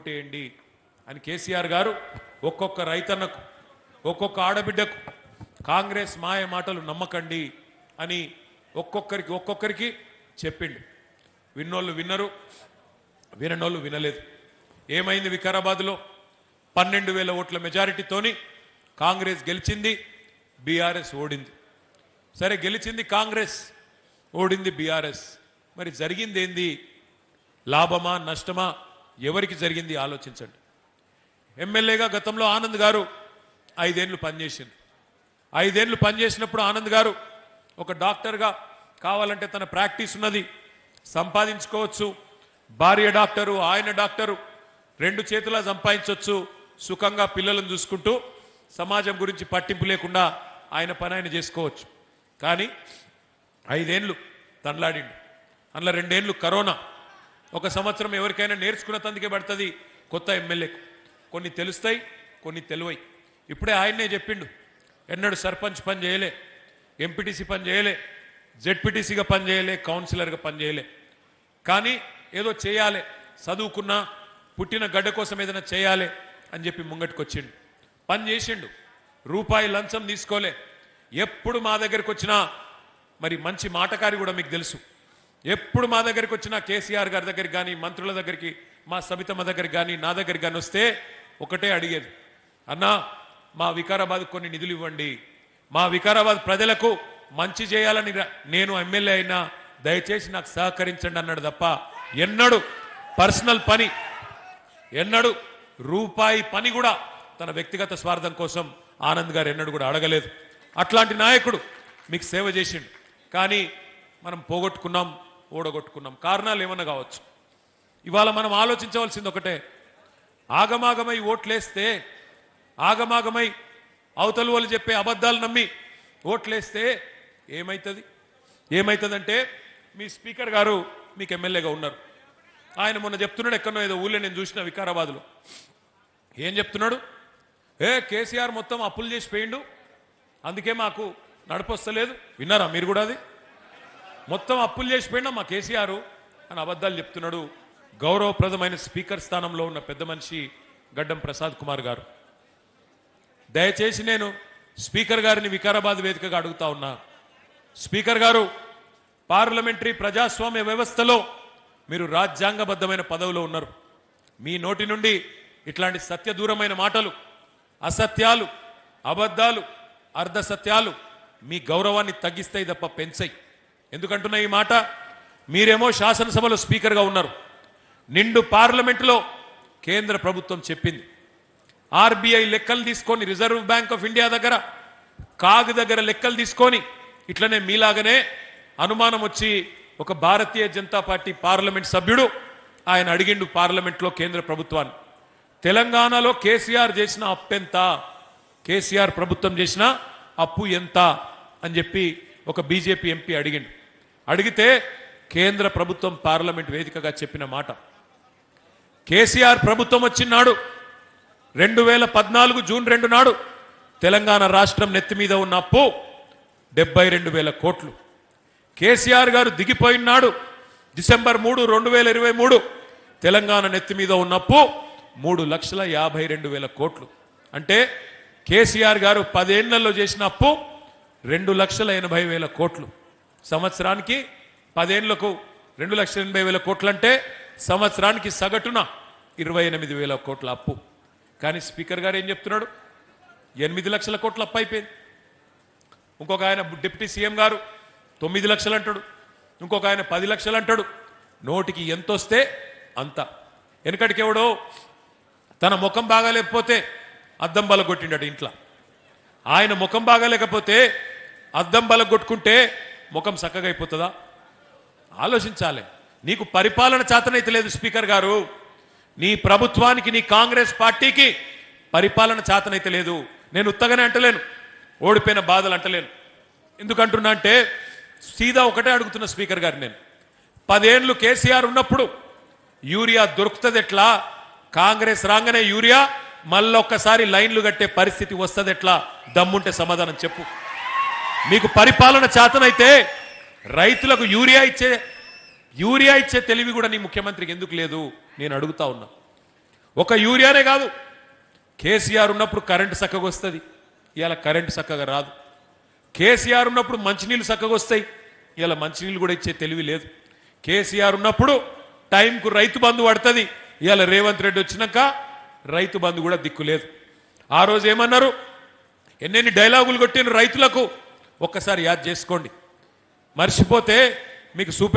ఓటేయండి అని కేసీఆర్ గారు ఒక్కొక్క రైతన్నకు ఒక్కొక్క ఆడబిడ్డకు కాంగ్రెస్ మాయ మాటలు నమ్మకండి అని ఒక్కొక్కరికి చెప్పిండు. విన్నోళ్ళు విన్నరు, విననోళ్ళు వినలేదు. ఏమైంది? వికారాబాద్లో 12,000 ఓట్ల మెజారిటీతోని కాంగ్రెస్ గెలిచింది, బీఆర్ఎస్ ఓడింది. సరే, గెలిచింది కాంగ్రెస్, ఓడింది బీఆర్ఎస్. మరి జరిగింది ఏంది? లాభమా నష్టమా? ఎవరికి జరిగింది ఆలోచించండి. ఎమ్మెల్యేగా గతంలో ఆనంద్ గారు 5 ఏళ్ళు పనిచేసింది. 5 ఏళ్ళు పనిచేసినప్పుడు ఆనంద్ గారు ఒక డాక్టర్గా కావాలంటే తన ప్రాక్టీస్ ఉన్నది, సంపాదించుకోవచ్చు. భార్య డాక్టరు, ఆయన డాక్టరు, 2 చేతులా సంపాదించవచ్చు. సుఖంగా పిల్లలను చూసుకుంటూ సమాజం గురించి పట్టింపు లేకుండా ఆయన పని ఆయన చేసుకోవచ్చు. కానీ 5 ఏళ్ళు తనలాడిండు. అందులో 2 ఏళ్ళు కరోనా. 1 సంవత్సరం ఎవరికైనా నేర్చుకున్న తందుకే పడుతుంది కొత్త ఎమ్మెల్యేకు. కొన్ని తెలుస్తాయి, కొన్ని తెలివై. ఇప్పుడే ఆయన్నే చెప్పిండు, ఎన్నడూ సర్పంచ్ పని చేయలే, ఎంపీటీసీ పని చేయలే, జెడ్పీటీసీగా పని చేయలే, కౌన్సిలర్గా పని చేయలే. కానీ ఏదో చేయాలి, చదువుకున్నా పుట్టిన గడ్డ కోసం ఏదైనా చేయాలి అని చెప్పి ముంగటికి వచ్చిండు. పని చేసిండు, రూపాయి లంచం తీసుకోలే. ఎప్పుడు మా దగ్గరికి వచ్చినా, మరి మంచి మాటకారి కూడా మీకు తెలుసు, ఎప్పుడు మా దగ్గరికి వచ్చినా కేసీఆర్ గారి దగ్గరికి కానీ, మంత్రుల దగ్గరికి, మా సబితమ్మ దగ్గరికి కానీ, నా దగ్గరికి కానీ వస్తే ఒకటే అడిగేది, అన్నా మా వికారాబాద్ కొన్ని నిధులు ఇవ్వండి, మా వికారాబాద్ ప్రజలకు మంచి చేయాలని నేను ఎమ్మెల్యే అయినా దయచేసి నాకు సహకరించండి అన్నాడు తప్ప ఎన్నడూ పర్సనల్ పని, ఎన్నడూ రూపాయి పని కూడా తన వ్యక్తిగత స్వార్థం కోసం ఆనంద్ గారు ఎన్నడూ కూడా అడగలేదు. అట్లాంటి నాయకుడు మీకు సేవ చేసిండు. కానీ మనం పోగొట్టుకున్నాం, ఓడగొట్టుకున్నాం. కారణాలు ఏమన్నా కావచ్చు. ఇవాళ మనం ఆలోచించవలసింది ఒకటే, ఆగమాగమై ఓట్లేస్తే, ఆగమాగమై అవతల వాళ్ళు చెప్పే అబద్ధాలు నమ్మి ఓట్లేస్తే ఏమవుతుంది? ఏమవుతుందంటే, మీ స్పీకర్ గారు మీకు ఎమ్మెల్యేగా ఉన్నారు. ఆయన మొన్న చెప్తున్నాడు, ఎక్కడో ఏదో ఊళ్ళో నేను చూసిన వికారాబాద్లో, ఏం చెప్తున్నాడు? కేసీఆర్ మొత్తం అప్పులు చేసి పోయిండు, అందుకే మాకు నడపొస్తలేదు. విన్నారా మీరు కూడా? అది మొత్తం అప్పులు చేసిపోయినా మా కేసీఆర్ అని అబద్ధాలు చెప్తున్నాడు గౌరవప్రదమైన స్పీకర్ స్థానంలో ఉన్న పెద్ద మనిషి గడ్డం ప్రసాద్ కుమార్ గారు. దయచేసి నేను స్పీకర్ గారిని వికారాబాద్ వేదికగా అడుగుతా ఉన్నా, స్పీకర్ గారు, పార్లమెంటరీ ప్రజాస్వామ్య వ్యవస్థలో మీరు రాజ్యాంగబద్ధమైన పదవిలో ఉన్నారు. మీ నోటి నుండి ఇట్లాంటి సత్యదూరమైన మాటలు, అసత్యాలు, అబద్ధాలు, అర్ధసత్యాలు మీ గౌరవాన్ని తగ్గిస్తాయి తప్ప పెంచాయి. ఎందుకంటున్నా ఈ మాట? మీరేమో శాసనసభలో స్పీకర్గా ఉన్నారు, నిండు పార్లమెంటులో కేంద్ర ప్రభుత్వం చెప్పింది, ఆర్బీఐ లెక్కలు తీసుకొని, రిజర్వ్ బ్యాంక్ ఆఫ్ ఇండియా దగ్గర, కాగ్ దగ్గర లెక్కలు తీసుకొని, ఇట్లనే మీలాగనే అనుమానం వచ్చి ఒక భారతీయ జనతా పార్టీ పార్లమెంట్ సభ్యుడు ఆయన అడిగిండు పార్లమెంట్లో కేంద్ర ప్రభుత్వాన్ని, తెలంగాణలో కేసీఆర్ చేసిన అప్పు ఎంత, కేసీఆర్ ప్రభుత్వం చేసిన అప్పు ఎంత అని చెప్పి ఒక బీజేపీ ఎంపీ అడిగిండు. అడిగితే కేంద్ర ప్రభుత్వం పార్లమెంట్ వేదికగా చెప్పిన మాట, కేసీఆర్ ప్రభుత్వం వచ్చినాడు 2014 జూన్ 2 నాడు తెలంగాణ రాష్ట్రం నెత్తి మీద ఉన్న అప్పు 72,000 కోట్లు. కేసీఆర్ గారు దిగిపోయినాడు డిసెంబర్ 3, 2023 తెలంగాణ నెత్తి మీద ఉన్న అప్పు 3,52,000 కోట్లు. అంటే కేసీఆర్ గారు 10 ఏళ్లలో చేసిన అప్పు 2,80,000 కోట్లు. సంవత్సరానికి 10 ఏళ్లకు 2,80,000 కోట్లు అంటే సంవత్సరానికి సగటున 28,000 కోట్ల అప్పు. కానీ స్పీకర్ గారు ఏం చెప్తున్నాడు? 8 లక్షల కోట్ల అప్పు అయిపోయింది. ఇంకొక ఆయన డిప్యూటీ సీఎం గారు 9 లక్షలు అంటాడు, ఇంకొక ఆయన 10 లక్షలు అంటాడు. నోటికి ఎంత వస్తే అంత. వెనకటికి ఎవడో తన ముఖం బాగాలేకపోతే అద్దం బలగొట్టిండట ఇంట్లో. ఆయన ముఖం బాగాలేకపోతే అద్దం బలగొట్టుకుంటే ముఖం చక్కగా అయిపోతుందా? ఆలోచించాలి. నీకు పరిపాలన చేతనైతే లేదు స్పీకర్ గారు, నీ ప్రభుత్వానికి, నీ కాంగ్రెస్ పార్టీకి పరిపాలన చేతనైతే లేదు. నేను ఉత్తగానే అంటలేను, ఓడిపోయిన బాధలు అంటలేను. ఎందుకంటున్నా అంటే సీదా ఒకటే అడుగుతున్న స్పీకర్ గారు, నేను 10 ఏళ్ళు కేసీఆర్ ఉన్నప్పుడు యూరియా దొరుకుతుంది ఎట్లా? కాంగ్రెస్ రాగానే యూరియా మళ్ళొక్కసారి లైన్లు కట్టే పరిస్థితి వస్తుంది ఎట్లా? దమ్ముంటే సమాధానం చెప్పు. మీకు పరిపాలన చేతనైతే రైతులకు యూరియా ఇచ్చే తెలివి కూడా నీ ముఖ్యమంత్రికి ఎందుకు లేదు నేను అడుగుతా ఉన్నా. ఒక యూరియానే కాదు, కేసీఆర్ ఉన్నప్పుడు కరెంటు చక్కగా వస్తుంది, ఇవాళ కరెంటు చక్కగా రాదు. కేసీఆర్ ఉన్నప్పుడు మంచినీళ్ళు చక్కగా వస్తాయి, ఇవాళ మంచినీళ్ళు కూడా ఇచ్చే తెలివి లేదు. కేసీఆర్ ఉన్నప్పుడు టైంకు రైతు బంధు పడుతుంది, ఇవాళ రేవంత్ రెడ్డి వచ్చినాక రైతు బంధు కూడా దిక్కు లేదు. ఆ రోజు ఏమన్నారు, ఎన్నెన్ని డైలాగులు కొట్టిన రైతులకు ఒక్కసారి యాద్ చేసుకోండి. మర్చిపోతే మీకు